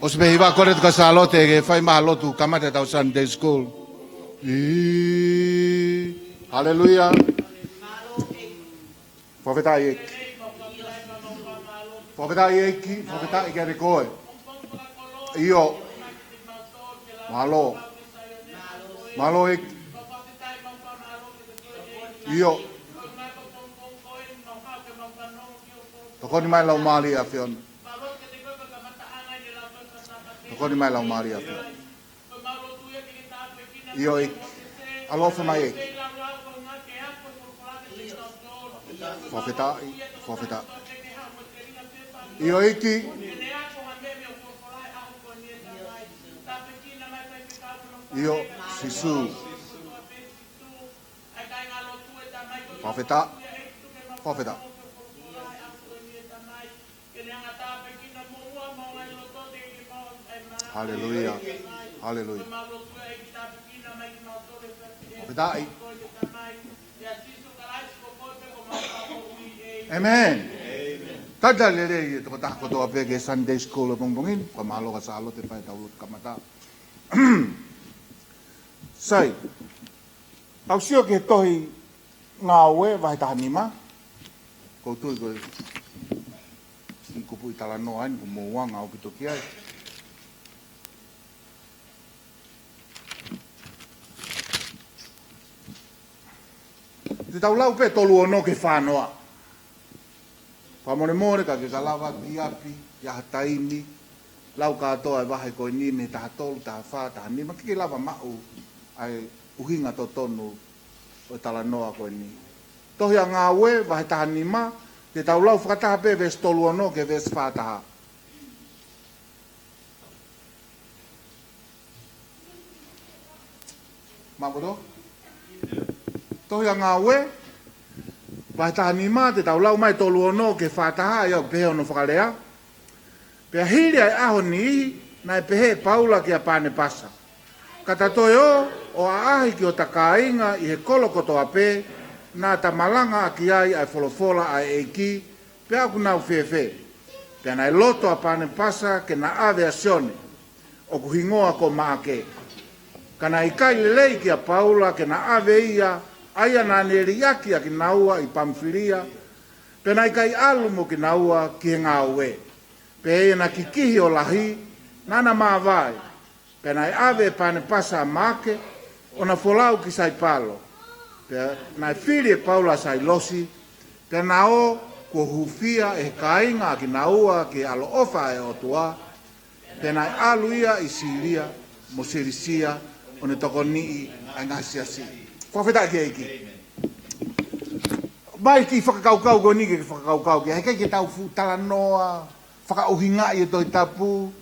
Os me iwa kore tuka salote ke fai mahalotu kamate tau Sunday School. Hallelujah. Profeta yeki. Profeta yeki, profeta ikere koe. Iyo. Malo. Malo yeki. Iyo. Tokoni mai lau mali a fiona. Tokoni mai lau mali a fiona. Iyo yeki. Alofa mai yeki. Profeta, profeta. Iyo iki. Iyo sisu. Profeta, profeta. Hallelujah, hallelujah. Profeta. Amen. Tada lele to ta ko to apege Sunday School bongbongin pamalo ka salo te pa tawlut kamata. Sai. Au sio ke tohi ngawe vai ta nima. Ko tu ko ko pu tala no an ko mo wanga o kito kia. Te tau lau pe tolu ono ke whanoa. Pamore more ka ke kalawa ki api, ya hataini, lau katoa e wahe koe nini, taha tolu, taha wha, taha nima, ki lawa mau, ai uhinga to tonu o tala noa koe ni. Tohi a ngā ue, wahe taha nima, te tau lau whakataha pe ves tolu ono ke ves wha taha. Makoto? Tohi a ngā ue, vai taha ni mā te tau lau mai tolu ono ke whātaha ia pehe ono whakalea. Pea hiri ai aho ni ihi, nai pehe paula ki a pāne pasa. Kata toi o a ahi ki o takainga i he kolokoto a pē, nā ta malanga a ki ai ai wholofola ai eiki, pea ku nau whewhe. Pea nai loto a pāne pasa ke na ave a sione, o ku hingoa ko maake. Kana i kai lelei ki a paula ke na ave ia, aia nā neri aki a ki naua i Pamfilia, pena i kai alumo ki naua ki ngā ue. Pe e na ki kihi o lahi, nana mā vai, pena i ave pāne pasa a make, o na folau ki sai palo. Pena i whiri e paula sai losi, pena o kua hufia e kainga ki naua ki alo ofa e otua, pena i alu ia i siria, mo sirisia, o ne toko nii ai ngasiasi. Profeta ki eiki. Mai ki whakakaukau ko ni ki whakakaukau ki. Hei ki tau fu tala noa. whakauhinga i toi tapu,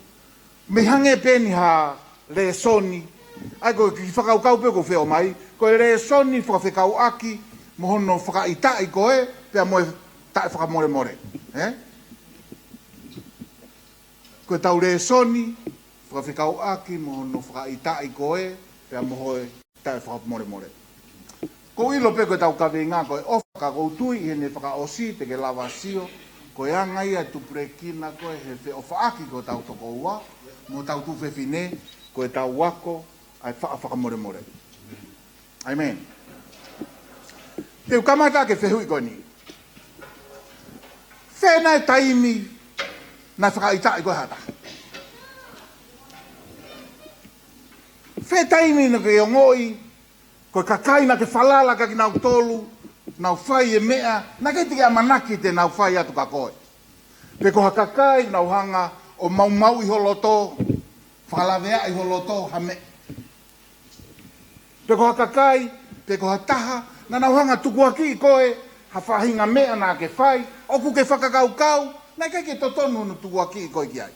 me hange peni ha le soni, ai koe ki whakaukau pe ko wheo mai, koe le soni whakawhekau aki, mohono whakaitai koe, pia moe tae whakamore more. Koe tau le soni, whakawhekau aki, mohono whakaitai koe, pia moe tae whakamore more. Ko ilo pe koe tau kawe ngā koe ofa ka koutui i hene whakaosi te ke lawa sio, koe angai a tu prekina koe he whe ofa aki koe tau toko ua, mo tau tu whewhine, koe tau wako, ai whakamore more. Amen. Te ukamata ke whehui koe ni. Whenai taimi na whakaitai koe hata. Whe taimi na ke ongoi, koe kakai na ke whalala ka ki nau tolu, nau whai e mea, na ke tiki amanaki te nau whai atu ka koe. Pe ko hakakai nau hanga o mau i holoto, whakalawea i holoto hame. Pe ko hakakai, pe ko hataha, na nau hanga tukuaki i koe, ha whahinga mea na ke whai, oku ke whakakaukau, na kai ke totonu no tukuaki i koe ki ai.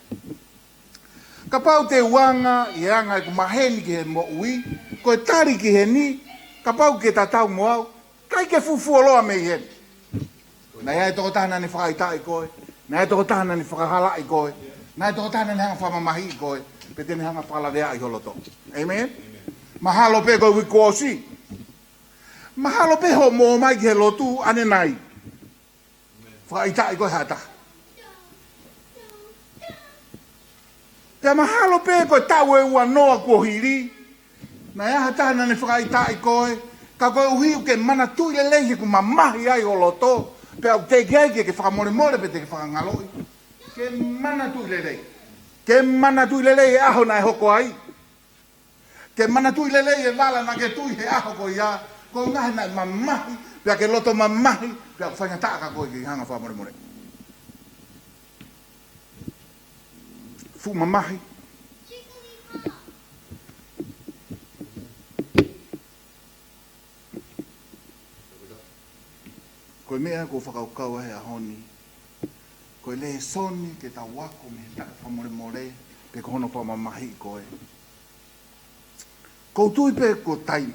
Ka pau te wanga i anga i kumaheni ki he mo ui, koe tari ki he ni, ka pau ke tatau mo au, kai ke fufu oloa me i heni. Na ia e toko tahana ni whakaita i koe, na ia e toko tahana ni whakahala i koe, na ia e toko tahana ni hanga whamamahi i koe, pe tene hanga whakalawea i holoto. Amen? Mahalo pe koe wiku osi. Mahalo pe ho mo mai ki he lotu ane nai. Whakaita i koe hata. Te mahalo pe koe tau e ua noa kua hiri, na ia hatana ni whakaita i koe, ka koe uhiu ke mana tui le lehi ku mamahi ai o loto, pe au te kei ke whakamore more pe te ke whakangaloi. Ke mana tui le lehi. Ke mana tui le lehi e aho na e hoko ai. Ke mana tui le lehi e wala na ke tui he aho ko ia, ko ngahe na mamahi, pe ke loto mamahi, pe au whaingataa ka koe ki hanga whakamore more. Fu mamahi. Koe mea ko whakaukau he a honi. Koe le soni ke tau wako me taka whamore more, pe ko hono whamamahi koe. Ko tui pe ko tai,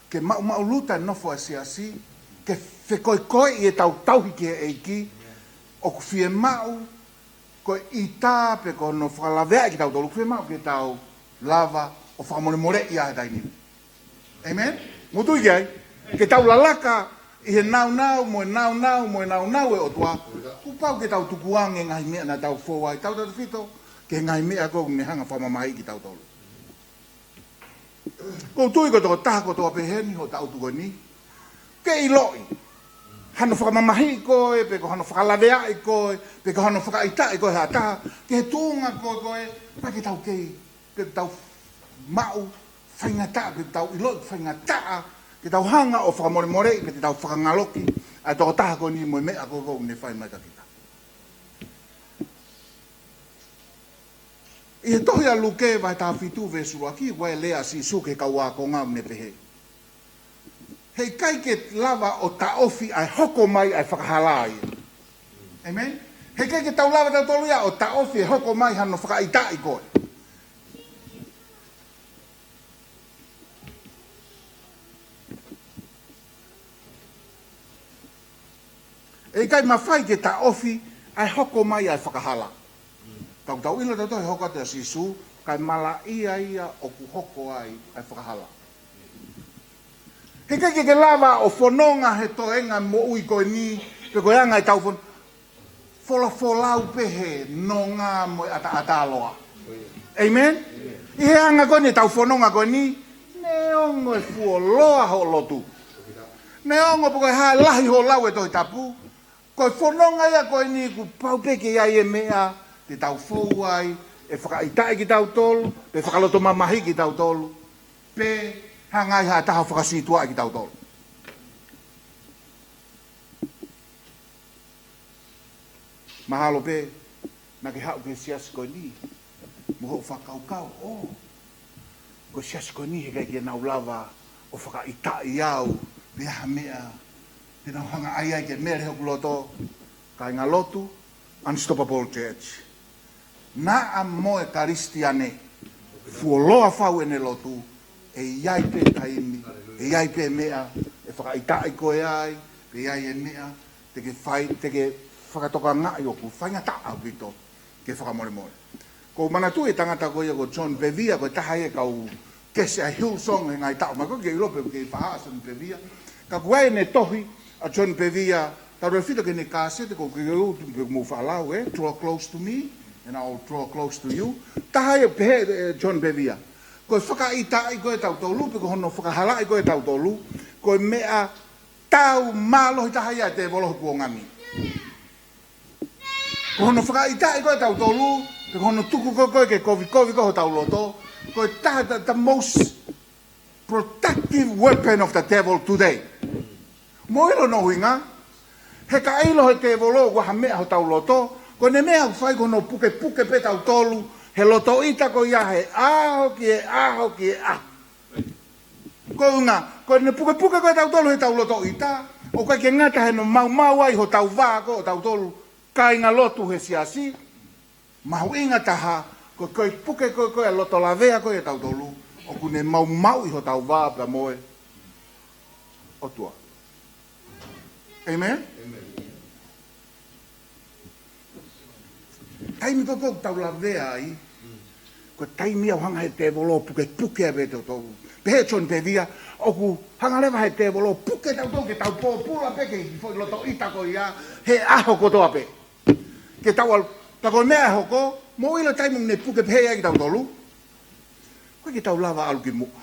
ke mau luta nofo a siasi, ke whekoe koe i e tau tauhi ki e eiki, o ku fie mau, koe i tā pe ko no whakalawea ki tau tolu, fie mau ke tau lava o whamore more i a he taini. Amen? Mutu i ai, ke tau lalaka, i he nau mo e nau e o tua, kupau ke tau tukuange ngahi mea na tau fōwai, tau tau whito, ke ngahi mea kou ne hanga whamamahi ki tau tolu. Ko tui ko toko taha ko toa peheni ho tau tuko ni, ke i loi, hano whamamahi koe, pe ko hano whakalawea i koe, pe ko hano whakaita i koe ha taha, ke he tūnga koe, pa ke tau kei, pe tau mau, whaingata, pe tau i loi whaingata, ke tau hanga o whakamore more, pe te tau whakangaloki, ai toko taha ko ni mo mea ko ne whai mai ka kita. I he tohi a luke vai tā whitu ve suaki, wai lea si suke ka wā ko ngā ne pehe. Hei kai ke lava o ta ofi ai hoko mai ai whakahala ai. Amen? Hei kai ke tau lava tau tolu ia o ta ofi ai hoko mai hano whakaita i koe. E kai mawhai ke ta ofi ai hoko mai ai whakahala. Tau tau ila tau tohi hoko te a sisu, kai mala ia o ku hoko ai whakahala. He kai ke lava o whanonga he toenga mo ui koe ni, pe koe anga i tau wholau pehe no ngā mo ata aloa. Amen? I he anga koe ni tau whanonga koe ni, ne ongo e fuoloa ho lotu. Ne ongo po koe hae lahi ho lau e tohi tapu, koe whanonga ia koe ni ku pau peke ia e mea, te tau fōu ai, e whakaitai ki tau tolu, pe whakaloto mamahi ki tau tolu, pe hangai ha taha whakasitua ki tau tolu. Mahalo pe, na ke hau ke sias koe ni, muho whakaukau, ko sias koe ni he kai ki nau lava, o whakaitai au, pe aha mea, te nau hanga ai ke mere hoku loto, kai ngā lotu, Unstoppable Church. Na a moe karistiane, fuoloa fau ene lotu, e iai pe taimi, e iai pe mea, e whakaitai koe ai, pe iai e mea, te ke whakatoka ngai oku, whainga ta au kito, ke whakamore more. Ko manatu e tangata koe ko John Bevere, ko taha e kau kese a Hillsong e ngai tau, ma ko ke Europe ke whahasa ni Bevere, ka kuai ne tohi a John Bevere, ta roe whita ke ne kāsete, ko ke utu pe mu whalau draw close to me, and I'll draw close to you. Taha e pehe John Bevere, ko whakaita i koe tau tolu, pe ko hono whakahala i koe tau tolu, ko mea tau malo i taha ia te volohu puongami. Ko hono whakaita i koe tau tolu, pe ko hono tuku koe ke kovi koho tau loto, ko taha the most protective weapon of the devil today. Mo ilo no huinga, he ka ilo he te volo wa mea ho tau loto, ko ne mea whai ko no puke pe tau tolu, he loto ita ko ia he aho ki e aho ki e aho. Ko unga, ko ne puke ko tau tolu he tau loto ita, o kai ke ngata he no mau ai ho tau vā ko tau tolu, ka inga lotu he siasi, mahu inga taha, ko koe puke koe loto lavea koe tau tolu, o kune mau i ho tau vā pa moe, o tua. Amen? Taimi koko tau lavea ai, ko taimi au hanga he te volo puke a vete o tolu. Pehe John Bevere, oku hanga lewa he te volo puke tau tolu ke tau pōpula peke i foi loto ita ko ia, he aho kotoa pe. Ke tau al, tako mea hoko, mo ilo taimi ne puke pehe ai ki tau tolu. Koe ki tau lava alu ki mua.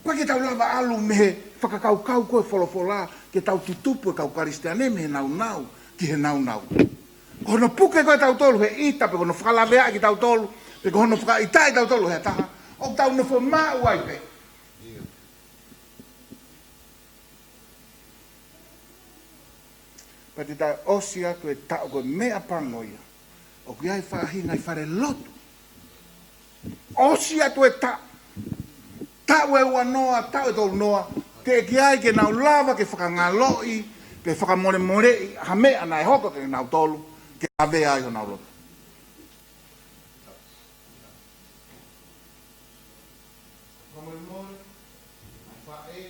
Koe ki tau lava alu mehe whakakau koe wholofola, ke tau tutupu e kau karistiane mehe nau, ki he nau. Ko hono puke koe tau tolu he ita, pe kono whakalawea ki tau tolu, pe kono whakaita i tau tolu he taha, o tau no whamau ai pe. Pati tai osi atu e tau koe mea pangoia, o ki ai whahinga i whare lotu. Osi atu e tau e ua noa, tau e tolu noa, ke ki ai ke nau lava, ke whakangaloi, ke whakamore, ha mea nai hoko ke nau tolu, ke ave ai ho nau lotu. Whakamore, ai whae,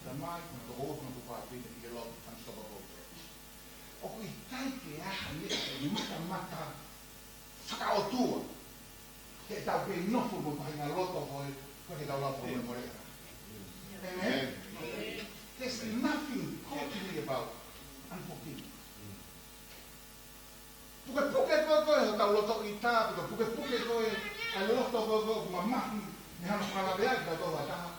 ta mai, ma to o no to pāpina ki e lotu, Unstoppable Church. O kui tai ke aha mea, ke mata, whakaotua, ke tau pe nofu mo pahinga loto hoi, koe ke tau loto hoi more. Amen? There's nothing totally about unforgiving. Puke koe ho tau loto i tā, puke koe ai loto koe mamahi, me hana whakalawea ki tau toha taha.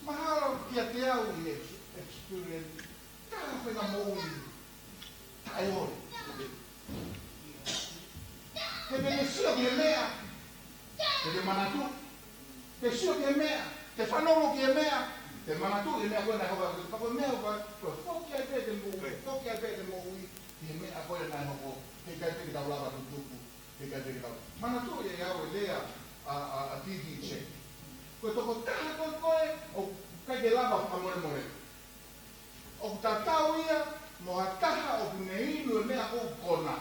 Mahalo kia te au i experience, taha whenga moui, tae ore. He me sio ki he mea, he te manatu, te sio ki he mea, te whanoro ki he mea, te manatu i mea koe nai hoka, kako mea hoka, koe whoki ai pēte moui, ki he mea koe nai hoko, he kai pēke tau lava tutupu, he kai pēke tau. Manatu i au e lea a TV check. Koe toko taha koe, o kai ke lava whakamore. O ta tau ia, mo a taha o kune inu e mea kou kona.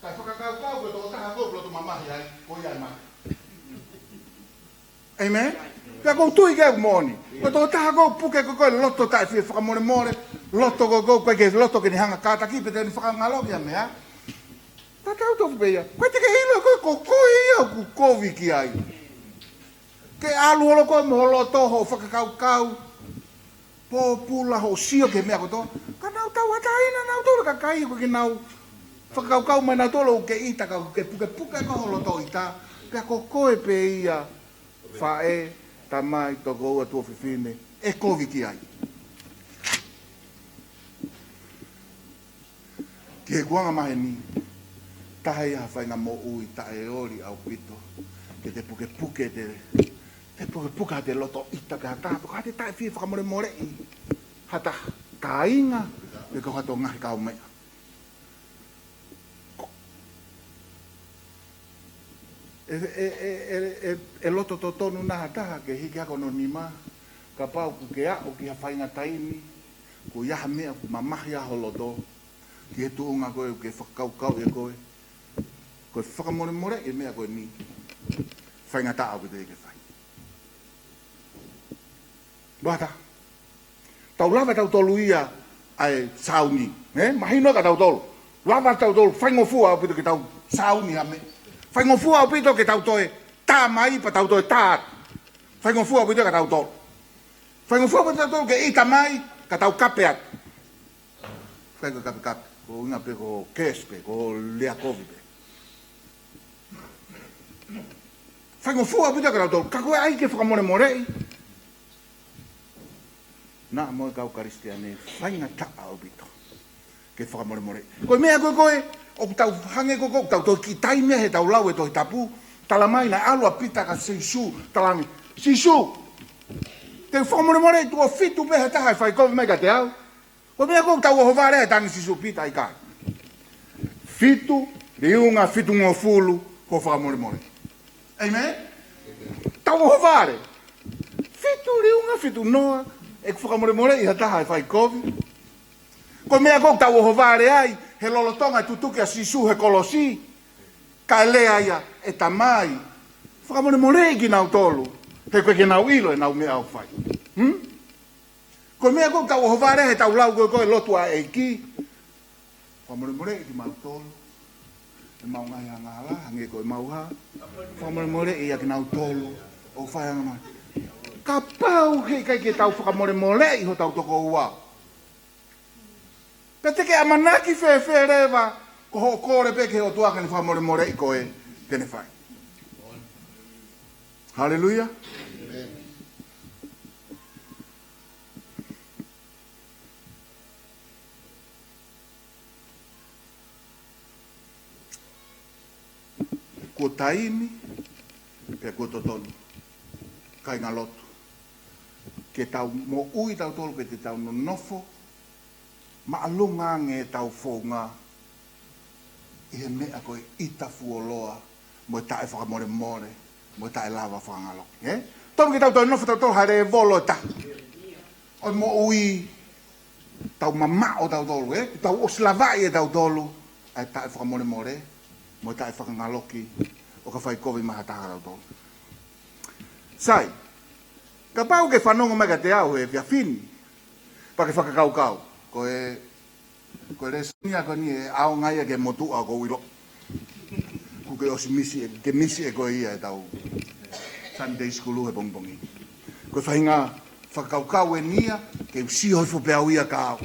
Kai whakakau koe toko taha koe, plotu mamahi ai, ko iai mai. Amen? Pea kou tui keu moni. Koe toko taha kou puke koe loto tai whia whakamore, loto koe ke loto ke ni hanga kātaki, pe te ni whakangaloki a mea. Ta tau tofu peia. Koe te ke hilo koe ia ku kovi ki ai. Ke alu holo koe mo loto ho whakakau, pōpula ho sio ke mea koto. Ka nau tau hataina, nau tōra ka kai koe ke nau whakakau mai nau tōra ke ita ka ke puke ko ho loto ita. Pea ko koe pe ia whae, tamai, toko ua tua whiwhine, e kovi ki ai. Ki he kuanga mahe ni, tahe ia whainga mo ui, tae ori au pito, ke te puke te puke ha te loto ita ka tātu, ka te tae whia whakamore i, hata kāinga, e ka hato ngahi kau mea. E loto to tonu naha taha ke hiki ako no nima, ka pau ku ke ao ki ha whainga taimi, ku iaha mea ku mamahi aho loto, ki he tuunga koe ke whakaukau e koe. Koe whakamore more e mea koe ni. Whainga ta au te ke whai. Wata. Tau lava tau tolu ia ai sauni. Mahino ka tau tolu. Lava tau tolu whaingo fua au pito ke tau sauni ame. Whaingo fua au pito ke tau toe tā mai pa tau toe tā. Whaingo fua au pito ka tau tolu. Whaingo fua au pito tolu ke ita mai ka tau kapeat. Whaingo kape. Ko inga pe ko kespe, ko lea kovi pe. Whaingo fua au pito ka tau tolu. Ka koe ai ke whakamore morei. Na mo kau karistiane whainga taa au pito. Ke whakamore more. Koe mea koe, o tau hange koe, tau toi ki tai mea he tau lau e toi tapu, talamai na alua pita ka sisu, talami. Sisu! Te whakamore more, tua fitu mehe taha e whai koe mega te au. Koe mea koe tau oho vare e tangi sisu pita i kai. Fitu, riunga fitu ngō fulu, ko whakamore more. Amen? Tau oho vare. Fitu, riunga fitu noa, e whakamore more i hataha e whai koe. Ko mea kong tau oho vare ai, he lolotonga tutuki a sisu he kolosi, ka lea ia e tamai. Whakamore more ki nau tolu, he koe ke nau ilo e nau mea au whai. Ko mea kong tau oho vare he tau lau koe lotu a eiki. Whakamore more ki mau tolu, e mau ngai hangala, hange koe mau ha. Whakamore more i a ki nau tolu, o whai hanga mai. Ka pau hei kai ke tau whakamore more i ho tau toko ua. Pete ke amanaki whewhe rewa, ko ho kore peke o tuaka ni whamore more i koe tene whai. Hallelujah. Amen. Ko taimi, pe ko totonu, kai ngā lotu. Ke tau mo ui tau tolu ke te tau no nofo, ma alunga nge tau whonga, i he mea koe ita fuoloa, mo tae whakamore more, mo tae lava whangalo. Tonu ki tau tau nofo tau tolu haere e volo ta. O mo ui, tau mamao tau tolu, tau oslavai e tau tolu, ai tae whakamore more, mo tae whakangaloki, o ka whai kovi maha taha tau tolu. Sai, ka pau ke whanonga mega te au e via fini, pa ke whakakaukau. Koe resunia ko ni e ao ngai ke motu a ko wiro. Ku ke osi misi ke misi e ko ia e tau Sunday school e bongbongi. Ko whainga whakaukau e nia ke usi hoi fo pea uia ka au.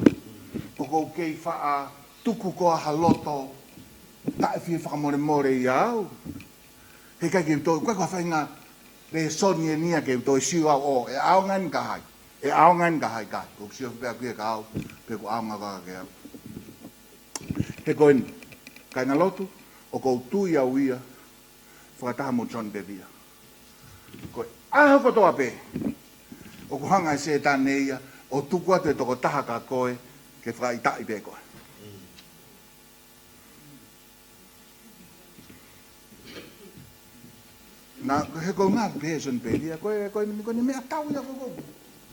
Ko kei wha tuku ko a haloto tae fie whakamore more i au. He kai ke utoi, koe whainga re soni e nia ke utoi siu au o e ao ngai ka hai. E ao ngai ka hai kai. Ko usi hoi pea kuia ka au. Pe ko ao ngā ke au. He koe ni, kai ngā lotu, o kou tui au ia, whakataha mo John Bevia. Koe, aho kotoa pe, o ko hanga e se tāne ia, o tuku atu e toko taha ka koe, ke whakaitai pe koe. Nā, he koe ngā pe John Bevia, koe ni mea tau ia koe,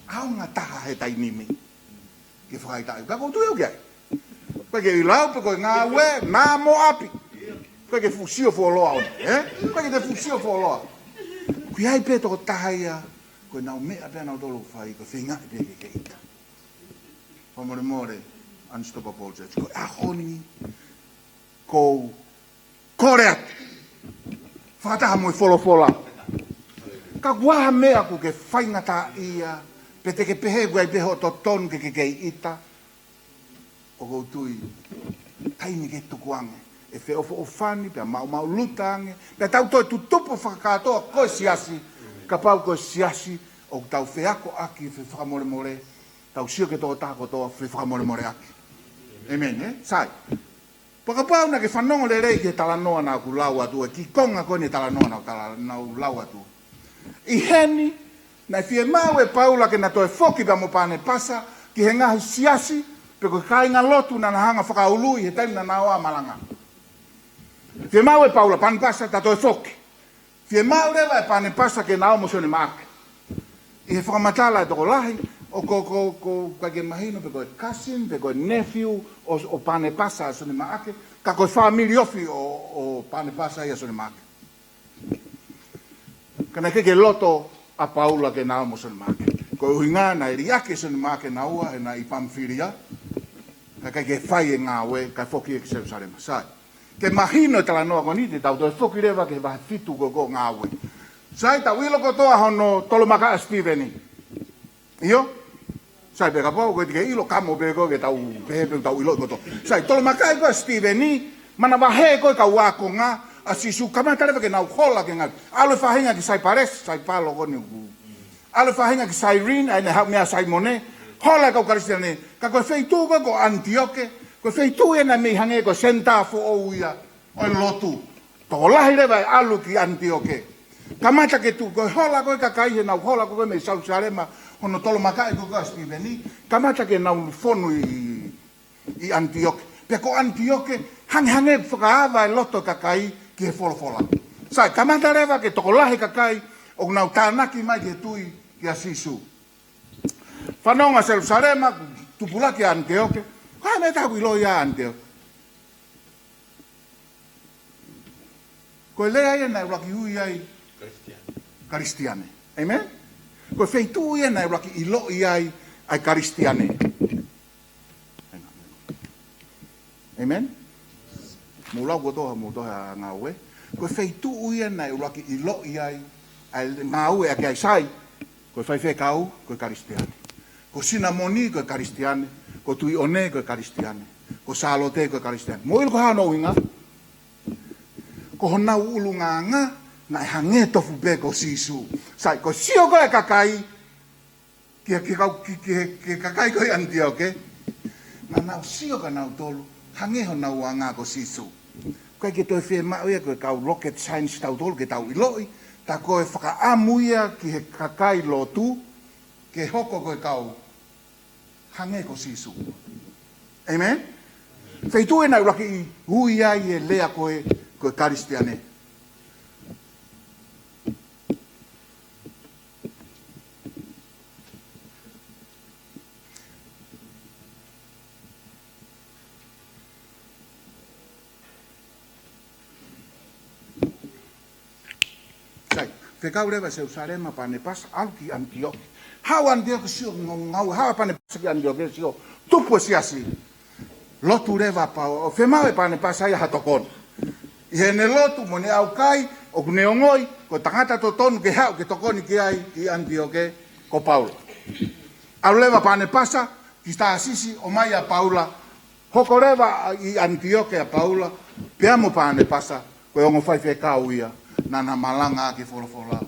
ao ngā taha he tai nimi. Ke whakaitai, ka kou tui au kia. Koe ke ilau pe koe ngā ue, nā mo api. Koe ke fusio fuoloa on, Koe ke te fusio fuoloa. Kui ai pe toko tahaia, koe nau mea pia nau tolu whai, koe whingai pe ke ita. Whamore more, Unstoppable Church, koe ahoni, kou kore atu. Whakataha moi wholofola. Ka waha mea ku ke whaingata ia, pe te ke pehe guai peho to tonu ke ita, o kou tui, taini ke tukuange, e whe ofo ofani, pia mau lutange, pia tau toi tutupo whakatoa koe siasi, ka pau koe siasi, o tau wheako aki, whe whakamore more, tau sio ke tō tāko toa, whe whakamore more aki. Amen, Sai. Paka pau na ke whanongo le rei ke talanoa nā ku lau atu, e ki konga koe ni talanoa nā lau atu. I heni, na fie mau e paula ke na toe foki pa mo pane pasa, ki he ngahi siasi, pe ko kai ngā lotu na hanga whakaului he taina na oa malanga. Fie mau e paula pane pasa ta toi foki. Fie mau rewa e pane pasa ke na o mosone maake. I he whakamatala e toko lahi, O ko ke mahino pe ko cousin, pe ko nephew o pane pasa so ni maake, ka ko family ofi o pane pasa ia so ni maake. Kana ke loto a Paula ke na mo so ni maake. Ko uhinga na iriake so ni maake na ua e na i Pamfilia. Ka ke fai ngā we ka foki e se sare masai. Ke mahino tala noa ko ni te tau to foki rewa ke va fitu go ngā we. Sai ta wilo ko toa hono tolo maka Steveni. Io sai pe kapo ko ke ilo kamo pe ko ke tau pe tau ilo ko to. Sai tolo maka ko Steveni mana va he ko ka wa ko nga asisu kama tare ke na hola ke nga. Alo fa hinga ki sai pares sai palo ko ni. Alo fa hinga ki sai rin ai na ha me sai mone. Hola ka Kristiane ka ko fei tu ko Antioke ko fei tu e na me hange ko senta fo o uia o lotu. To la hire vai alu ki Antioke. Kamata ke tu ko hola ko ka kai na hola ko me sau sarema ono tolo makai ko ka Steveni kamata ke na fonu i Antioke pe ko Antioke hange whakaava e loto ka kai ki fola sai kamata rewa ke toko lahi ka kai o na tanaki mai ke tui ki Asisu whanonga Jerusalema tupula ki Antioke kai me taku ilo ia Antioke ko lea ia na uraki hui ai Kristiane. Amen? Ko feitu ia na raki ilo iai ai Kristiane. Amen? Mula ko to mo to nga we. Ko feitu ia na raki ilo iai ai nga we ai sai. Ko fai fe kau ko Kristiane. Ko sinamoni ko Kristiane. Ko tui one ko Kristiane. Ko salote ko Kristiane. Mo il ko ha no inga. Ko hona ulunga nga na hange tofu be ko sisu sai ko sio ko kakai ki kakai ko Antioke na sio ka na tolu hange ho na wanga ko sisu ko ke to fe ma o ko ka rocket science tau tolu ke tau iloi ta ko e whaka amuia ki kakai lotu ke hoko ko kau hange ko sisu amen feitu na raki huia e lea ko Kristiane. Te kaureva se usarema pane pas alki Antioke. Hau Antioke sio ngau hau pane pas ki Antioke sio tupu siasi. Lotu reva pa o femawe pane pas ai hatokon. I ne lotu mo ne au kai o ne ongoi ko tangata to tonu ke hau ke tokoni ki ai ki Antioke ko Paulo. Au leva pane pasa ki sta Asisi o mai a Paula. Hoko reva i Antioke a Paula. Peamo pane pasa ko ongo fai fe kauia. Nana malanga ki fola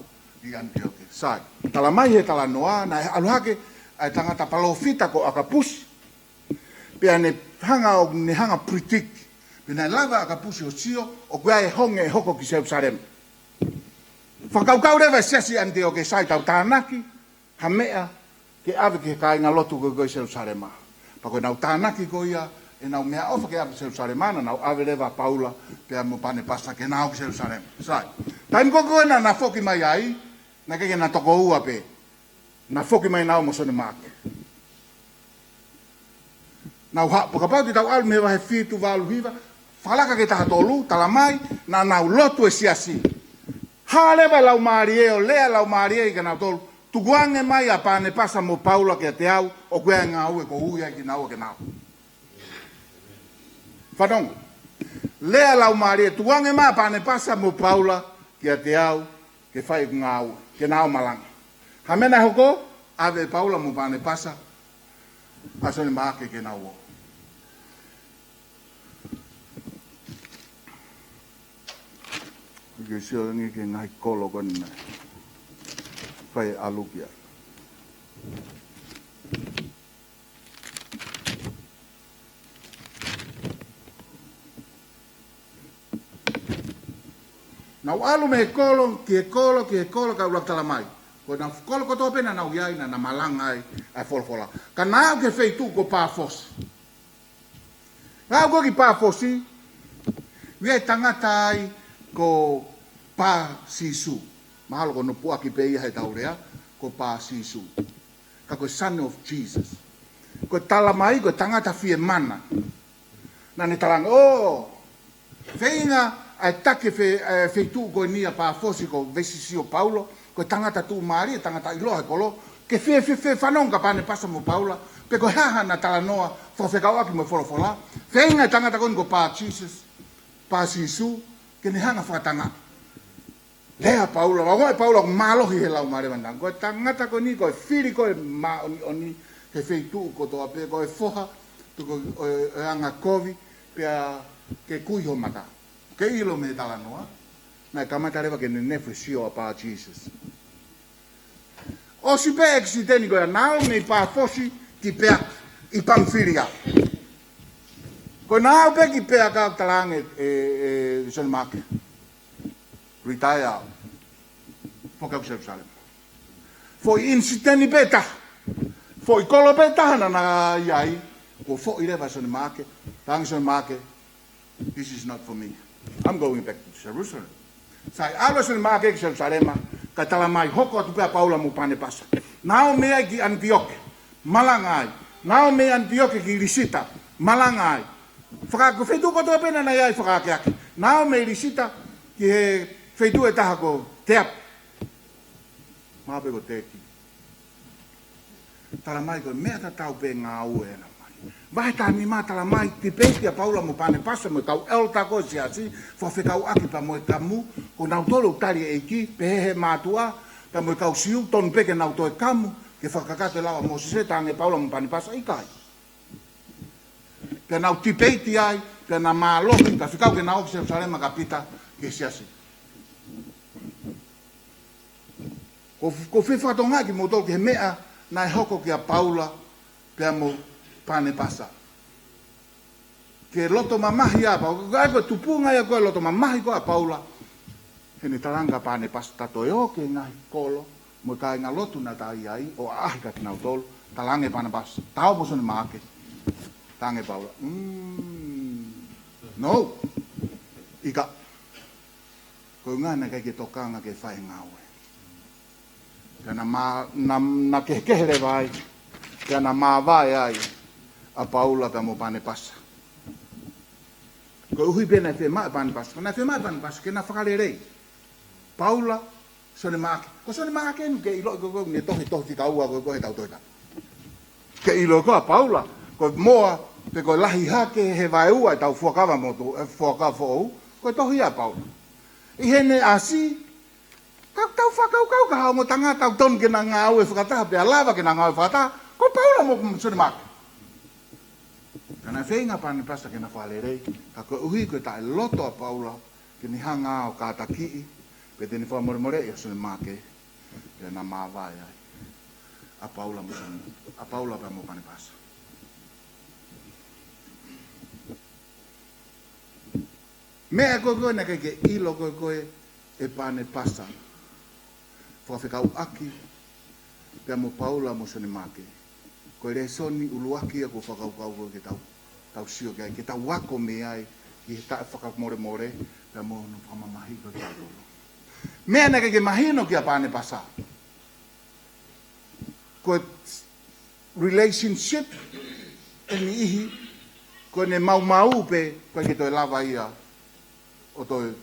di Antioke. Sai. Tala mai he tala noa na aluhake ai tangata palofita ko akapus. Pea ne hanga pritik. Pena lava akapusi o sio o kwa e honge hoko ki Jerusalem. Whakaukau rewa sesi Antioke sai tau tānaki hamea ke ave ke kai ngā lotu ko Jerusalem. Pako nau tānaki ko ia e nau mea ofa ke ave Jerusalem na nau ave rewa Paula pea mo pane pasta ke nau Jerusalem. Sai. Taim koko na foki mai ai, na keke na toko ua pe. Na foki mai nau mo sone make. Nau pokapau ki tau alu me wahe fitu walu hiva, whalaka ke taha tolu, tala mai, na nau lotu e siasi. Halewa lau maarie o lea lau maarie i ka nau tolu, tukuange mai a pane pasa mo Paula ke te au, o kwea ngā ue ko huia ki nau ke nau. Whanongo. Lea lau maarie, tukuange mai a pane pasa mo Paula, kia te au, ke whai ngā ue, ke nau malanga. Ha mena hoko, ave Paula mo pane pasa, asone maake ke nau o. Ke sio ngi ke ngai kolo kon whai alukia. Nau alu me kolo ka urak tala mai. Ko na kolo ko tope na nau iai na malanga ai folfola. Ka nau ke feitu ko pa fos. Nau ko ki pa fosi. Wia tangata ai ko pa sisu. Mahalo ko no puaki pe ia he taurea ko pa sisu. ka koe son of Jesus. Koe tala mai, koe tangata fie mana. Na ne talanga, whainga ai take wheitu koe nia pa fosi ko vesisio Paulo, koe tangata tu maari, tangata iloha kolo, ke whe whanonga pane pasa mo Paula, pe koe haha na tala noa, whawhekau aki mo wholofola, whainga tangata koe ko pa Jesus, pa Sisu, ke ne hanga whakatanga. Lea Paula, wa Paula ko malohi he lau maare wandang, koe tangata koe ni, koe whiri koe ma oni, he wheitu ko toa pe, koe whoha, tuko anga kovi, pea ke kuiho mata. Ke ilo me tala noa, nai kamata rewa ke ne nefu sio a pa Jesus. O si pe eksiteni koe nao me pa fosi ki pea i Pamfilia. Koe nao pe ki pea ka talange Son Make. Retire. Foka ku Jerusalem. Foi insiteni peta. Foi kolo peta na iai. Ko fo i rewa Son Make. Tang Son Make. This is not for me. I'm going back to Jerusalem. Sai alo Son Make ki Jerusalema. Ka tala mai hoko atu pea Paula mo pane pasa. Nao mea ki Antioke, malangai. Nao mea Antioke ki Lisita, malangai. Whakako whetu kotoa pena na iai whakake aki. Nao mea Lisita ki he whetu e taha ko teap. Mape ko teki. Tala mai ko mea ta tau pe ngā ue na mai. Vai ta ni mā tala mai ti peti a Paula mo pane pasa mo kau elta ko si asi. Whawhekau aki pa mo e tamu. Ko nau tolu tari e ki, pehehe mātua. Ta mo kau siu, ton peke nau toe kamu. Ke whakakate lawa mo se tange Paula mo pane pasa i kai. Ke nau ti peti ai, ke na mālohi. Ka whikau ke nau ki Jerusalema ka pita ke si asi. Ko whiwhatonga ki mo tolu ke he mea nai hoko ki a Paula pea mo pane pasa. Ke loto mamahi a Paula, kai koe tupunga ia koe loto mamahi koe a Paula, he ni taranga pane pasa tato e oke ngahi kolo, mo kai ngā lotu na tai ai, o ahika ki nau tolu, talange pane pasa, tau mo Son Make, tange Paula, no, ika, koe ngana kai ke tokanga ke whai ngaue. Kana na kehere vai, kana mā vai ai, a Paula pe mo pane pasa. Ko uhi pena fe mai pane pasa. Na fe mai pane pasa ke na whakarerei. Paula, Son Make. Ko Son Make nu ke ilo ko ne tohi ka ua ko he tau toita. Ke ilo ko a Paula, ko moa pe ko lahi hake he vai ua tau fuakawa mo tu, fuakawa fo ko tohi a Paula. I hene asi tau whakau ka hao mo tanga tau ton ke na ngā ue whakataha pe alawa ke na ngā ue whakataha. Ko Paula mo Son Make. Kana whenga pane pasa ke na whalerei, ka koe uhi koe tae loto a Paula, ke ni hanga o kāta kii, pe teni whamoremore i a Son Make, ke na māwai ai. A Paula pe mo pane pasa. Mea koe na ke ilo koe e pane pasa. Whawhekau aki, pe mo Paula mo Son Make. Koe re soni uluaki a ko whakaukau koe ke tau sio ke ai, ke tau wako me ai, ki he tae whakamore, pe mo no whamamahi koe kia tolo. Mea neke ke mahino ki a pane pasa. Koe relationship, e ni ihi, koe ne mau pe, koe ke toi lava ia, o toi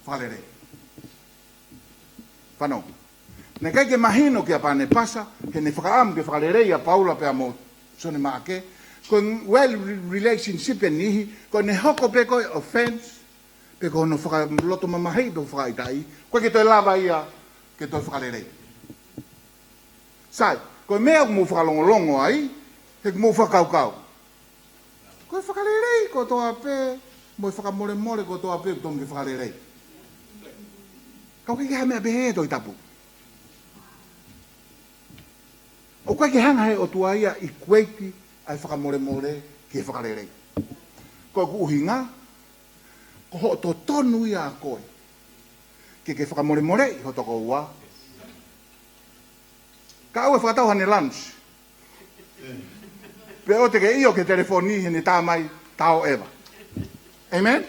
whalere. Whanau. Ne kai ke mahino ki a pane pasa, ke ne whakaamu ke whakarerei a Paula pe a mo Son Make, ko well relationship e nihi, ko ne hoko pe koe offense, pe ko no whakaloto mamahei to whakaitai, koe ke toi lava ia, ke toi whakarerei. Sai, koe mea mo whakalongolongo ai, he mo whakaukau. Koe whakarerei ko toa pe, mo whakamore ko toa pe, tongi whakarerei. Kau ke ha mea behe toi tapu. O koe ke hanga he o tuaia i kueiti ai whakamore ki e whakarerei. Koe ku uhinga, ko ho to tonu ia a koe. Ke whakamore i ho toko ua. Ka au e whakatau hane lunch. Pe o te ke io ke telefoni hene tā mai tau ewa. Amen?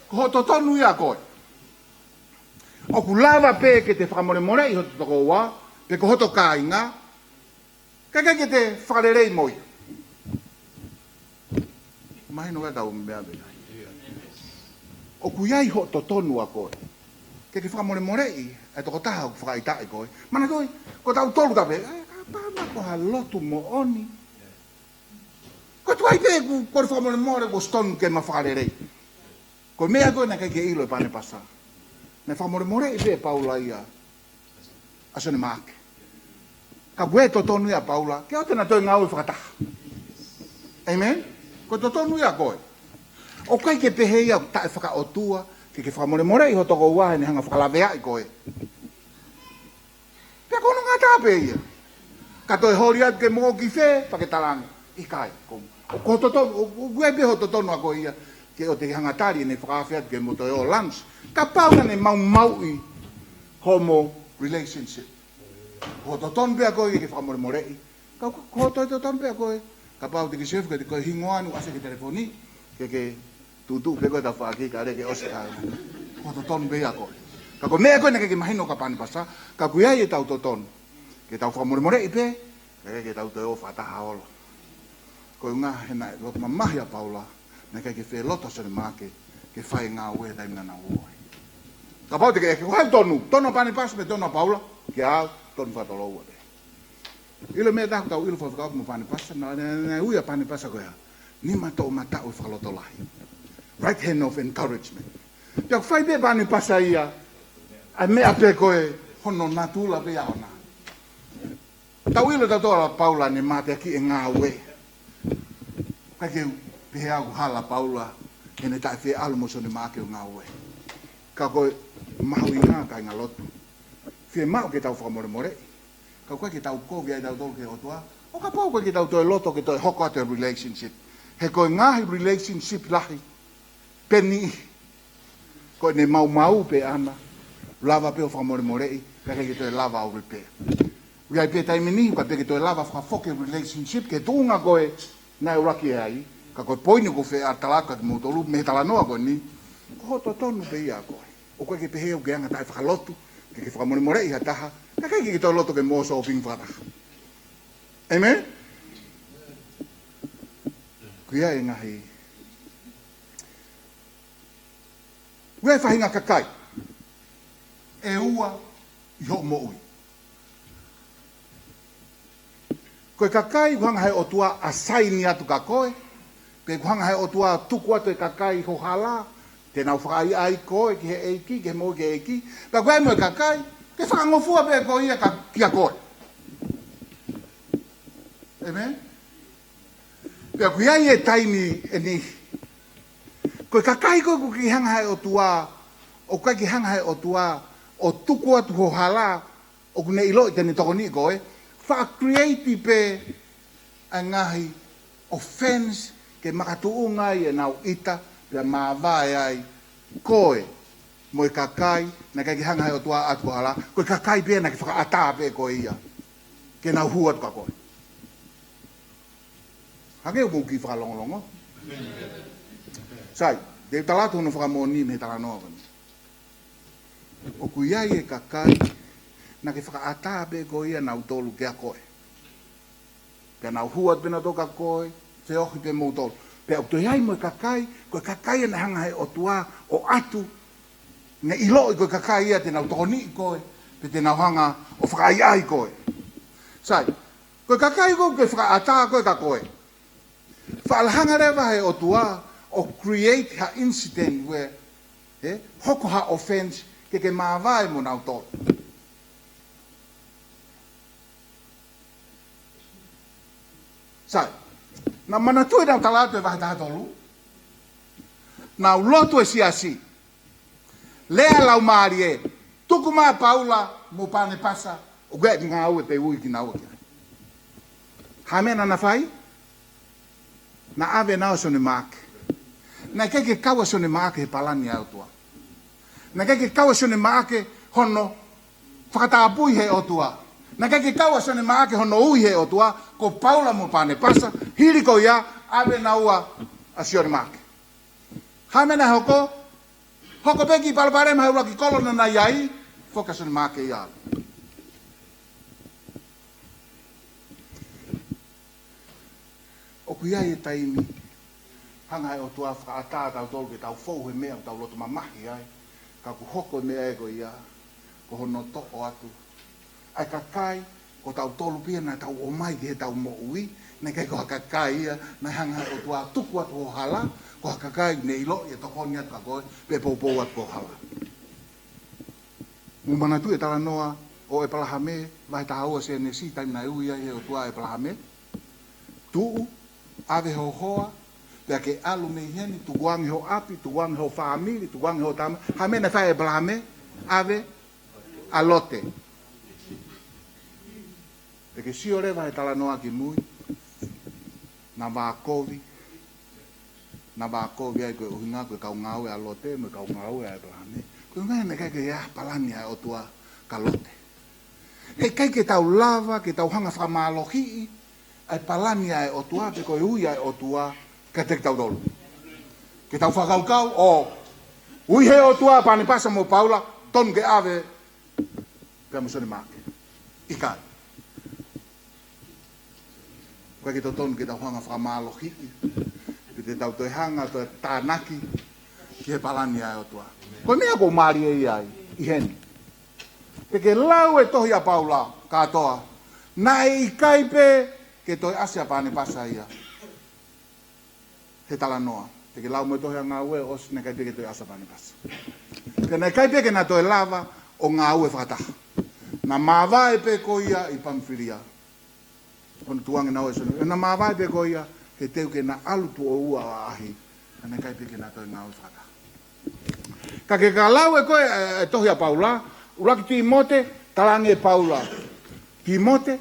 Ko ho to tonu ia a koe. O ku lava pe ke te whakamore i ho toko ua, Pe ko hoto ka inga. Kaka ke te whakarerei moi. Mahi no kaka umbea bea. O kuiai ho to tonu a koe. Ke whakamore morei, e toko taha ku whakaitai koe. Mana koe, ko tau tolu ka pe, pāma ko ha lotu mo oni. Ko tuai pe ku kore whakamore more ko stonu ke ma whakarerei. Ko mea koe na keke ilo e pane pasa. Na whakamore morei pe Paula ia. Asone maake. Ka bue to tonu ia Paula, ke o tena toi ngau e whakataha. Amen? Ko to tonu ia koe. O kai ke pehe ia tae whakaotua, ke whakamore more i ho toko uahe ni hanga whakalawea i koe. Pea kono ngā tāpe ia. Ka toi hori atu ke mō ki whē, pa ke tarangi. I kai. Ko to tonu, o gue pe ho to tonu a koe ia, ke o te hanga tari ne whakawhea atu ke mo toi o lunch. Ka pauna ne mau i homo relationship. Ko to tonu pe a koe ke whakamore more i. Ko to tonu pe a koe. Ka pau te ki chef ke te koe hingoanu ase ke telefoni. Ke tutu pe koe ta whaaki ka reke ose ka. Ko to tonu pe a koe. Ka ko mea koe na ke mahino ka pani pasa. Ka kuia i tau to tonu. Ke tau whakamore more i pe. Ke tau te o whataha olo. Ko ngā hena e lotu mamahi a Paula. Na ke whē loto sene make. Ke whai ngā ue taimina na uoi. Ka pau te ke kuhai tonu. Tonu pani pasa me tonu a Paula. Ke au tonu whatolo ua te. Ilo mea taku tau ilo whakaupu mo pani pasa. Na uia pani pasa koe ha. Ni mato mata o whakaloto lahi. Right hand of encouragement. Pea whai pe pani pasa ia. A mea pe koe hono natula pe ao na. Tau ilo tatoa Paula ne mate aki e ngā ue. Kake pe au hala Paula. E ne tae whee alumoso ne maake o ngā ue. Ka koe mahu i ngā kai ngā lotu. Whee mau ke tau whakamore more. Ka koe ke tau kovi ai tau tolu ke otua. O ka pau koe ke tau toe loto ke toe hoko ate relationship. He koe ngahi relationship lahi. Peni. Koe ne mau pe ana. Lava pe o whakamore morei. Ka ke toe lava au repair. Uiai pe taimini. Ka pe ke toe lava whakafoke relationship. Ke tūnga koe. Nai uraki e ai. Ka koe poini ko whea talaka ki mōtolu. Me talanoa koe ni. Ko hoto tonu pe ia koe. O koe ke peheo ke anga tai whakalotu. Ke whakamore morei ha taha. Ka ke toe loto ke mōso o ping whakataha. Amen? Kuia e ngahi. Ue whahinga kakai. E ua i ho mo ui. Koe kakai kuhanga hai o tua asaini atu ka koe. Pe kuhanga hai o tua tuku atu e kakai ho hala. Te nau whakai ai koe ki he eiki, ki he mo ki eiki. Ka koe mo e kakai. Ke whakangofua pe koe ia ka kia koe. Amen? Pea kuia i e taimi e ni. Koe kakai koe ku ki hanga hai o tua. O koe ki hanga hai o tua. O tuku atu ho hala. O kune ilo i tene toko ni koe. Wha-create pe a ngahi offense ke makatuunga i e nau ita. Pea maawai ai koe. Mo i kakai. Na kai ki hanga hai o tua atu ho hala. Koe kakai pe na ki whakaata pe koe ia. Ke nau hua atu ka koe. Hake o mou ki whakalongolongo. Sai, te talatu hono whakamoni me talanoa kani. O kuiai e kakai, na ke whakaata pe ko ia nau tolu ke a koe. Pea nau huat pena toka koe, te ohi pe mou tolu. Pea o toi ai mo e kakai, koe kakai e na hanga he o tua, o atu, ne ilo i koe kakai ia te nau toni i koe, pe te nau hanga o whakai ai koe. Sai, koe kakai koe ke whakaata koe ka koe. Whaalahanga rewa he o tua o create ha incident where hoko ha offense ke maawai mo nau tolu. Sai, na manatu e nau talatu e wahi taha tolu. Nau lotu e siasi. Lea lau maari e. Tuku maa Paula mo pane pasa. O gwe ngā ue pe ui ki nau kia. Hamena na whai? Na ave nao sone maake. Na keke kawa sone maake he palani au tua. Na keke kawa sone maake hono whakataapui he o tua. Na keke kawa sone maake hono ui he o tua. Ko Paula mo pane pasa. Hiri ko ia ave naua a sione maake. Hamena hoko. Hoko peki palapare mahe ura ki kolona na iai. Foka sone maake ia. kuia e taimi. Hanga e o tua whakaata tau tolu ke tau fou he mea tau loto mamahi ai. Ka ku hoko mea e ko ia. Ko hono toko atu. Ai kakai, ko tau tolu pia na tau o mai ke he tau mo ui. Nei kai ko hakakai ia, na hanga e o tua tuku atu o hala. Ko hakakai nei lo, e tokoni atu kakoe, pe poupou atu o hala. Mumana tu e tala noa, o e palahame, vai tahaua se ne si taimi na ui ai e o tua e palahame. Tuu, ave ho hoa, pea ke alu mei heni, tuguangi ho api, tuguangi ho whaamiri, tuguangi ho tama. Hame na whae e palahame, ave, alote. Peke si ore vai tala noa ki mui, na vākovi, na vākovi ai koe uhinga koe kau ngau e alote, me kau ngau e ai palahame. Koe ngai ne kai ke ia palani ai o tua kalote. He kai ke tau lava, ke tau hanga whamalohi, ai palani ai o tua, pe koe ui ai o tua, ka te tau dolu. Ke tau whakaukau, o, ui he o tua, pane pasa mo paula, ton ke ave, pia musone make. Ikai. Koe ke tau ton ke tau hanga whamalohi, pe te tau toi hanga, toi tānaki, ki he palani ai o tua. Koe mea ko maari e ai, i heni. Te ke lau e tohi a paula, katoa. Na e i kaipe, ke toi asia pane pasa ia. He tala noa. Te ke lau me tohi a ngā ue, os ne kaipe ke toi asa pane pasa. Ke na e kaipe ke na toi lava, o ngā ue whakataha. Na mawai pe ko ia i pamwhiria. Kono tuange nau e sonu. Na mawai pe ko ia, ke teu ke na alutu o ua a ahi. Ka na e kaipe ke na toi ngā ue whakataha. Ka ke ka lau e koe e tohi a paula, uraki Timote, talange e paula. Timote,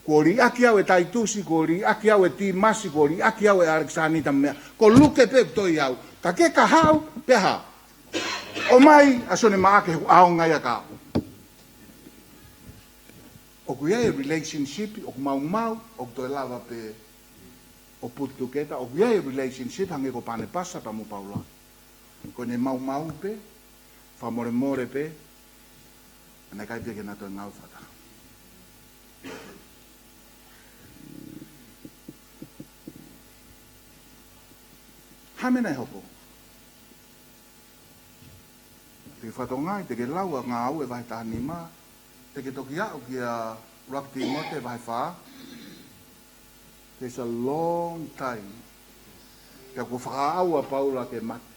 ko ri aki au e taitusi, ko ri aki au e Timasi, ko ri aki au e Aleksanita mea. Ko luke pe toi au. Ka ke ka hau, pe hau. O mai, asone maake au ngai a kao. O kuia e relationship, o mau mau, o toi lava pe o putu keta, o kuia e relationship, hange ko pane pasa pa mo paula. Ko ne mau mau pe, whamore more pe, ana kai pe ke na toi ngau whata. Hamena e hoko. Te ke whatongai, te ke laua ngā au e vai tahani mā, te ke toki au ki a Rakti Mote vai wha. There's a long time. Te ko whakaau a Paula ke mate.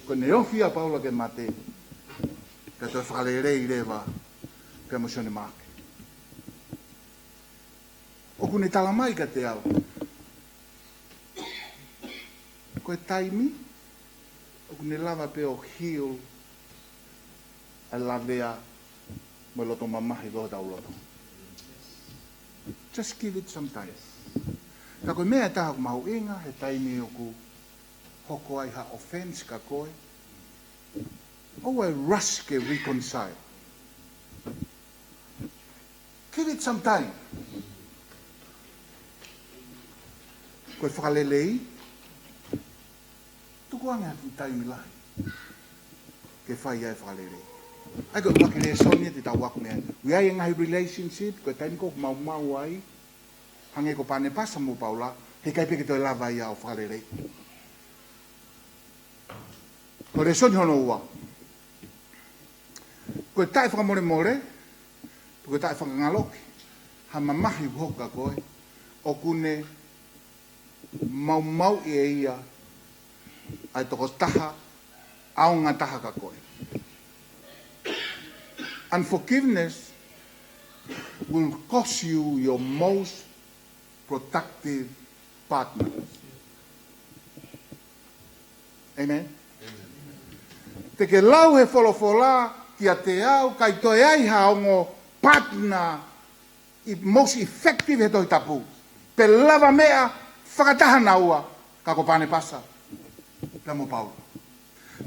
Ko ne ofi a Paula ke mate, ka toi whakarerei rewa, ka mosione make. O kune tala mai ka te au. Ko e taimi, o kune lava pe o hiu, a lavea, mo loto mamahi go tau loto. Just give it some time. Ka koe mea taha ku mahu inga, he taimi o ku hoko ai ha offense ka koe. O e rush ke reconcile. Give it some time. Koe whakalelei, tuku anga ki taimi lai. Ke whai ai whakalelei. Ai koe waki le sonia te tau waku mea. Ui ai ngai relationship, koe taimi ko mau mau ai. Hange ko pane pasa mo paula, he kai peke toi lava ia o whakalelei. Ko le soni hono ua. Koe tae whakamore more, koe tae whakangaloki, ha mamahi hoka koe, o kune mau mau i e ia, ai toko taha, aunga taha ka koe. Unforgiveness will cost you your most productive partner. Amen? Te ke lau he wholofola ki a te au, kai toi ai haongo partner most effective he toi tapu. Pe lava mea whakataha na ua, ka ko pane pasa. Pea mo Paulo.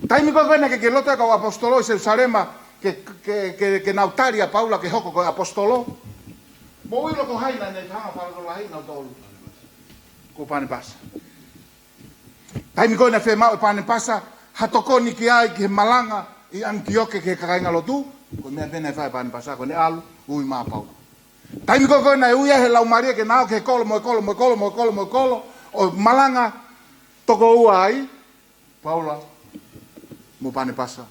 Taimi koe koe ke loto e kau apostolo i Jerusalema, ke nautaria Paula ke hoko koe apostolo. Mo ilo ko haina nei tanga whalako lahi na tolu. Ko pane pasa. Taimi koe na whemau e pane pasa, hatokoni ki ai ki he malanga i Antioke ke kakainga lotu, ko mea pena e whae pane pasa, ko ne alu, ui maa Paula. Taimi koe koe na e uia he lau maria ke nao ke kolo mo e kolo mo e kolo mo e kolo mo e kolo, O malanga toko ua ai, Paula, mo pane pasa.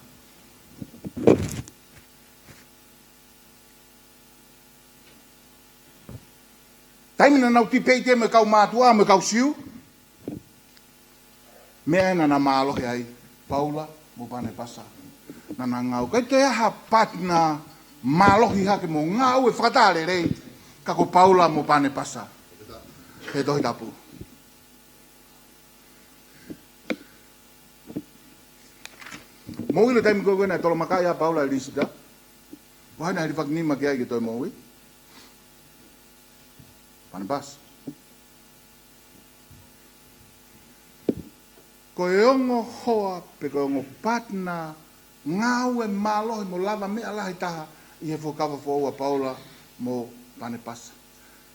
Taimina nau tipei te me kau mātua, me kau siu. Mea ena na mālohi ai, Paula, mo pane pasa. Nana ngau, kai te aha patna mālohi hake mo ngau e whakatare rei, kako Paula mo pane pasa. He tohi tapu. Moile taimi koe koe tolo makai a Paula Elisida. Wahana hiri whakinima ki ai ki toi moui. Pane pasa. Ko e ongo hoa pe ko ongo patna ngau e malohi mo lava mea lahi taha i he whokawa whoua Paula mo pane pasa.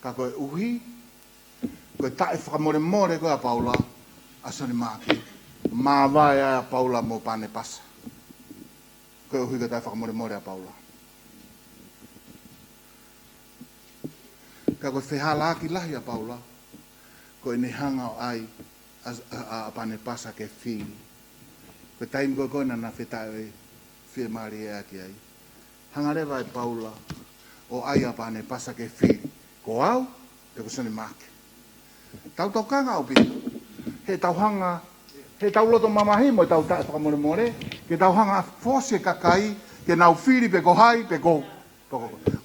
Ka koe uhi, koe tae whakamore more koe a Paula asani maki. Mā vai a Paula mo pane pasa. Koe uhi koe tae whakamore more a Paula. Ka koe whehala aki lahi a Paula, koe ne hanga o ai a pane pasa ke whiri. Koe taimi koe koe na whetau e whiri maari e aki ai. Hangarewa e Paula o ai a pane pasa ke whiri. Ko au, te ko sani make. Tau tau kanga au pita. He tau hanga, he tau loto mamahi mo tau tae whakamore more. Ke tau hanga fose kakai, ke nau whiri pe ko hai, pe ko.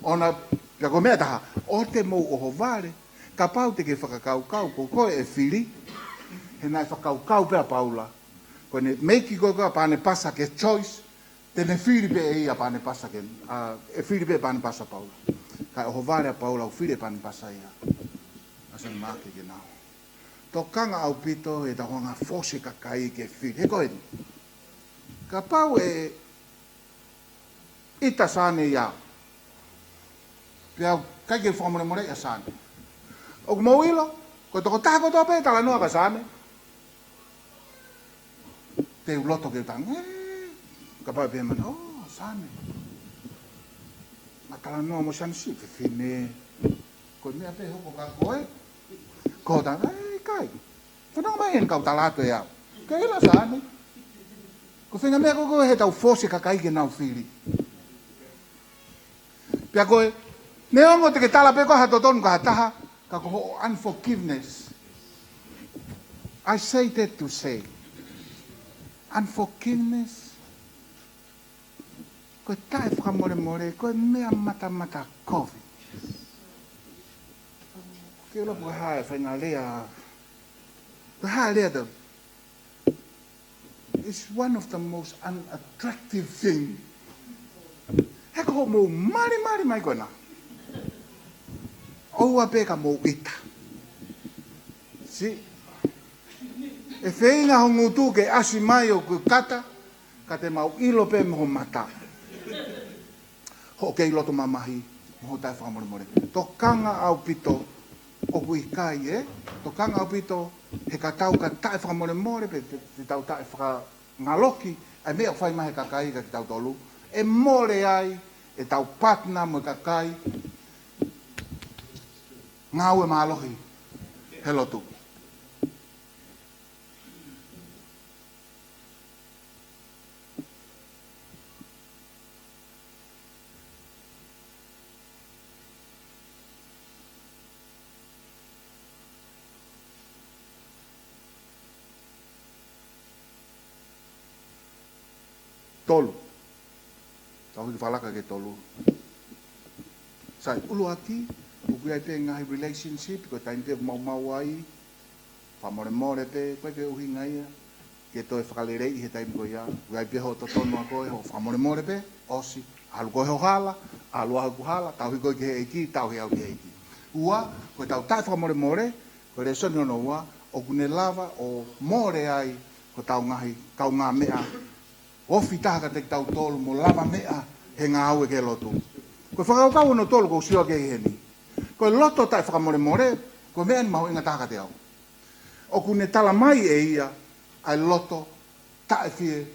Ona, ka ko mea taha, o te mou o hovare, ka pau te ke whakakau kau, ko koe e whiri. He nai whakau kau pēr Paula. Koe ne meiki koe koe pane pasa ke choice, te ne whiri pe e ia pane pasa ke, e whiri pe pane pasa Paula. Kai o hovare a Paula o whiri pane pasa ia. Asan make ke nao. Tō kanga au pito e ta honga fose kakai ke whiri. He koe ni. Ka pau e ita sane ia. Pea kai ke whamore more ia sane. O kumau ilo, koe toko tako tō pe tala noa ka sane. Te uloto ke tang, ka pau pe mana, oh, sane. Ma tala noa mo sane si, ke whine. Koe mea pe hoko ka koe. Ko tang, kai. Whanau mai hen kau talato ia. Ka ila sane. Ko whenga mea koe he tau fose kakai ke nau whiri. Pea koe, ne ongo te ke tala pe koe ha totonu ka taha, ka koho unforgiveness. I say that to say, unforgiveness, koe tae whakamore more, koe mea mata mata kovi. Ke ula koe hae whainga lea, koe hae lea the, it's one of the most unattractive thing. He koho mou mari mai koe na. Oua peka mou ita. Si. E wheinga hongu tū ke asi mai o ku kata, ka te mau ilo pe moho mata. Ho kei loto mamahi, moho tai whakamore more. Tō kanga au pito, o kui kai e, tō kanga au pito, he ka tau ka tai whakamore more, pe te tau tai whakangaloki, ai mea whai mahe kakai ka ki tau tolu, e more ai, e tau patna mo kakai, ngau e mahalohi, he lotu. Tolu. Tau ki whalaka ke tolu. Sai, ulu aki, uku ai pe ngahi relationship, ko tain te mau ai, whamore more pe, koe ke uhi ngaia, ke toi whakalerei he taimi ko ia, uku ai pe ho totonu a koe, ho whamore more pe, osi, halu koe ho hala, halu ahu ku hala, tau hi koe ke heiki, tau hi au ke heiki. Ua, koe tau tai whamore more, koe re soni ono ua, o kune lava, o more ai, ko tau ngahi, kau ngā mea, ofi taha ka te tau tolu mo lava mea he ngā aue ke lotu. Koe whakaukau no tolu ko siwa ke heni. Koe loto tai whakamore more, koe mea ni mahu inga taha ka te au. O kune tala mai e ia, ai loto tae fie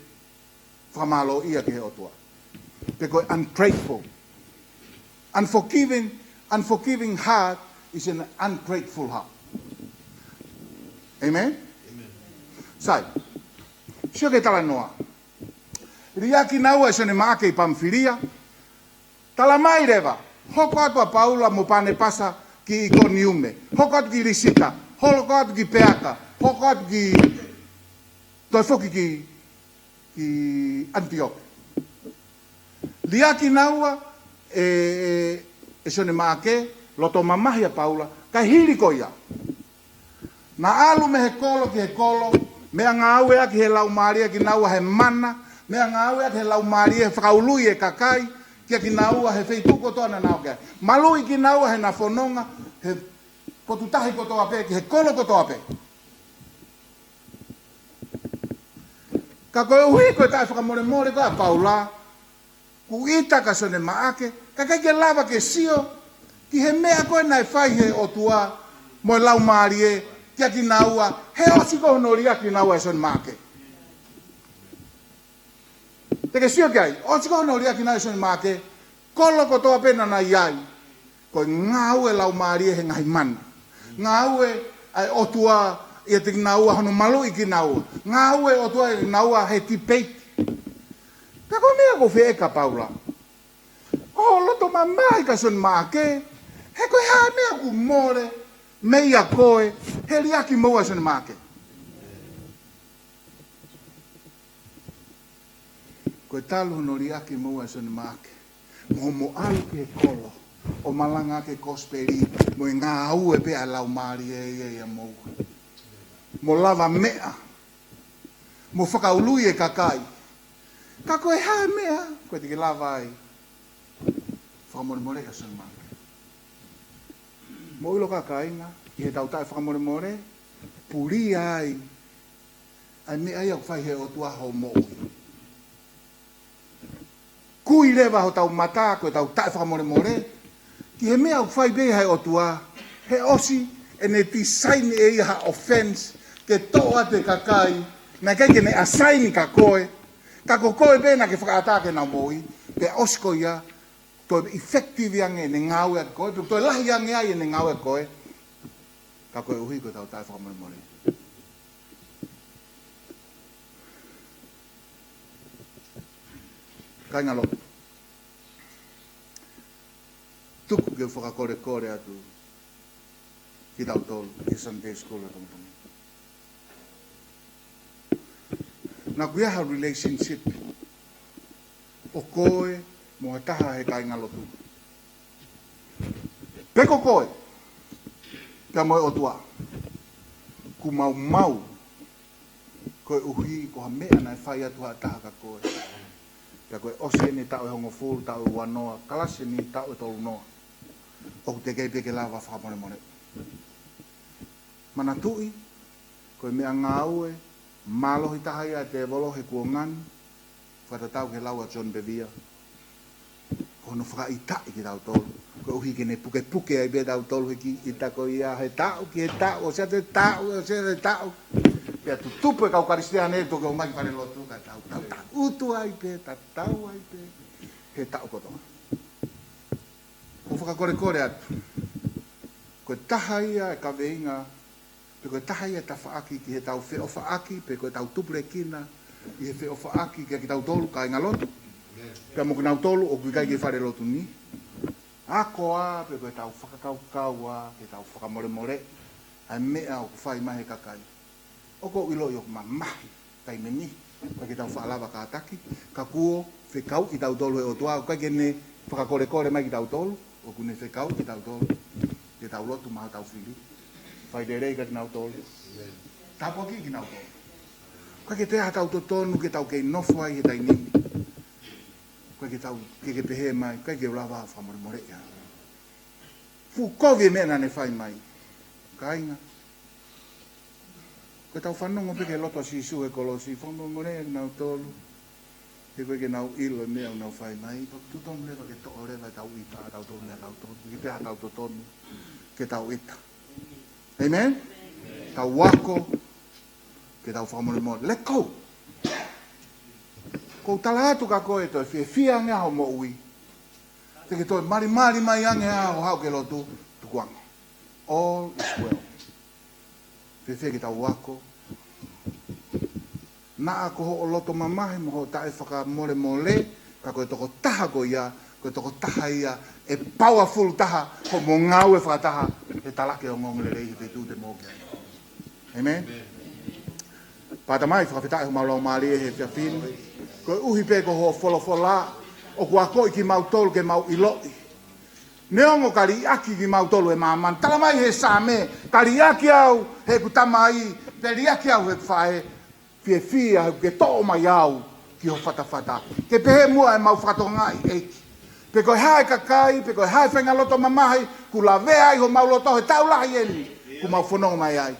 whakamalo ia ke he otua. Pe koe ungrateful. Unforgiving heart is an ungrateful heart. Amen? Sai. Sio ke tala noa. Ria ki naua e sone maake I Pamfilia. Tala mai rewa. Hoko atu a Paula mo pane pasa ki Iconiume. Hoko atu ki Risita. Hoko atu ki Peaka. Hoko atu ki toi foki ki Antioque. Ria ki naua e sone maake loto mamahi a Paula ka hiri ko ia. Na alu me he kolo ki he kolo, mea ngā aue aki he lau maria ki naua he mana, mea ngā aue aki he lau maria he whakaului e kakai, kia ki naua he feituko toana nao kia. Malui ki naua he na whanonga, he potutahi kotoa pe, ki he kolo kotoa pe. Ka koe uhi koe tae whakamore more koe a Paula, ku ita ka sone maake, ka kai ke lava ke sio, ki he mea koe nai whai he o tua, mo lau maria, kia ki naua, he osi ko honoria ki naua e son make. Teke sio ki ai, osi ko honoria ki naua e son make, kolo ko toa pena na iai, ko ngau e lau maria he ngai mana. Ngau e otua ia te naua hono malu I ki naua. Ngau e otua e naua he tipeiti. Ka ko mea ko fe eka Paula. O loto mamai ka son make, he ko ha mea ku more, mea koe, he riaki moa sone make. Koe talu no riaki moa sone make. Mo alu ke kolo, o malanga ke kosperi, mo ngā aue pe a lau maari e moa. Mo lava mea, mo whakaului e kakai. Ka koe hae mea, koe te ke lava ai. Whakamore ka sone make. Mo ilo kakainga, I he tau tae whakamore, puri ai mea ai au whai he o tua ho mo ui. Kui rewa ho tau mata, koe tau tae whakamore, ki he mea au whai be hai o tua, he osi, e ne ti saini e iha offense, ke toa te kakai, na kai ke ne asaini ka koe be na ke whakaatake na mo ui, pe osi ko ia, toi effective yange ne ngau e koe, pe toi lahi yange ai ne ngau e koe, ka koe uhi koe tau tae whakamore. Kai ngalo. Tuku ke whakakore atu ki tau tolu, ki Sunday School e tongtongi. Nā kuiaha relationship o koe mo taha he kai ngalo tu. Peko koe, kia moe o tua. Ku mau, koe uhi ko ha mea nai whai atu ha taha ka koe. Kia koe ose ni tau e hongo fulu, tau e wanoa, kalase ni tau e tolu noa. O te kei peke lawa whakamore. Mana tui, koe mea ngāue, mālohi taha ia te wolohe kua ngani, whatatau ke laua John Bevere. Kono whakaitai ki tau tolu. Koe uhi ke ne puke ai be tau tolu i tako ia he tau ki he tau, o sea te tau. Pea tu tupu e kau karistea ne toke o mai pare lotu ka tau utu ai pe, tau ai pe, he tau kotoa. Ko whakakore atu. Koe taha ia e kaweinga, pe koe taha ia ta whaaki ki he tau wheo whaaki, pe koe tau tupure kina, i he wheo whaaki ki tau tolu ka inga lotu. Pea mo kinau tolu o kui kai ki whare lotu ni. Ako a, pe koe tau whakakau a, ke tau whakamore, ai mea o ku whai mahe kakai. Oko ilo i o mamahi, kai meni, koe ke tau whaalawa ka ataki, ka kuo, whekau ki tau tolu e o tua, kai ke ne whakakore mai ki tau tolu, o kune whekau ki tau tolu, ke tau lotu maha tau whiri, whai te rei ka ki nau tolu, tapo ki nau tolu. Koe ke teha tau totonu, ke tau kei nofo ai he tai nimi, koe ke tau ke pehe mai, koe ke ulawa whamore ia. Fu kovi mena ne whai mai, ka inga. Koe tau whanongo peke loto sisu e kolosi, whamore nau tolu, he koe ke nau ilo e mea nau whai mai, pa tutonu lewa ke to'o lewa tau ita, tau tonu tau tonu, ke peha tau totonu, ke tau ita. Amen? Tau wako, ke tau whamore mo, let go. Kou tala atu ka koe toi, fia ngea ho mo ui. Te ke toi, mari mai ange hao hao ke lotu, tukuanga. All is well. Fefe ki tau wako. Na ako ho o loto mamahi mo ho tae whaka mole mole. Ka koe toko taha ko ia. Koe toko taha ia. E powerful taha. Ko mo ngau e whakataha. E talake o ngongole rei he tu te mōke. Amen. Pata mai whakawhitae ho maulau maari e he whiawhinu. Koe uhi pe ko ho wholofola. O kua koi ki mau tolu ke mau iloi. Neongo kari aki ki mau tolu e māman. Tala mai he sāme. Kari aki au he kutama ai. Peri aki au he whae. Fie fia ke tō mai au. Ki ho whatawhata. Ke pehe mua e mau whakatongai eiki. Pe koe hae kakai. Pe koe hae whenga loto mamahi. Ku la vea i ho mau loto he tau lahi eni. Ku mau whanonga mai ai.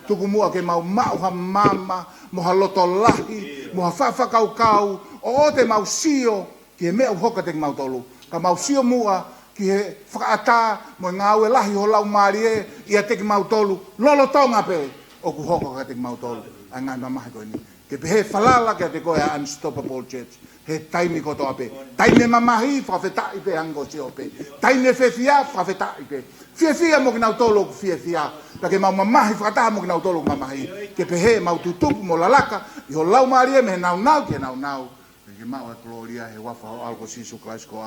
Tuku mua ke mau mauha mama. Moha loto lahi. Moha whawhakau kau. O te mau sio. Ki he mea uhoka te mau tolu. Ka mau sio mua. Ki he whakaata, mo ngā ue lahi ho lau maari e, ia teki mau tolu, lolo tonga pe, o ku hoko ka teki mau tolu, ai ngai mamahi koe ni. Ke pe he whalala kia te koe a Unstoppable Church, he taimi kotoa pe, taime mamahi, whawhetai pe hango si o pe, taime whewhia, whawhetai pe, whiawhia mo ki nau tolu ku whiawhia, ka ke mau mamahi whakataha mo ki nau tolu ku mamahi, ke pe he mau tutupu mo lalaka, i ho lau maari e me he nau nau, ke nau nau, ke mau e gloria, he wafa ho alko sisu Christ ko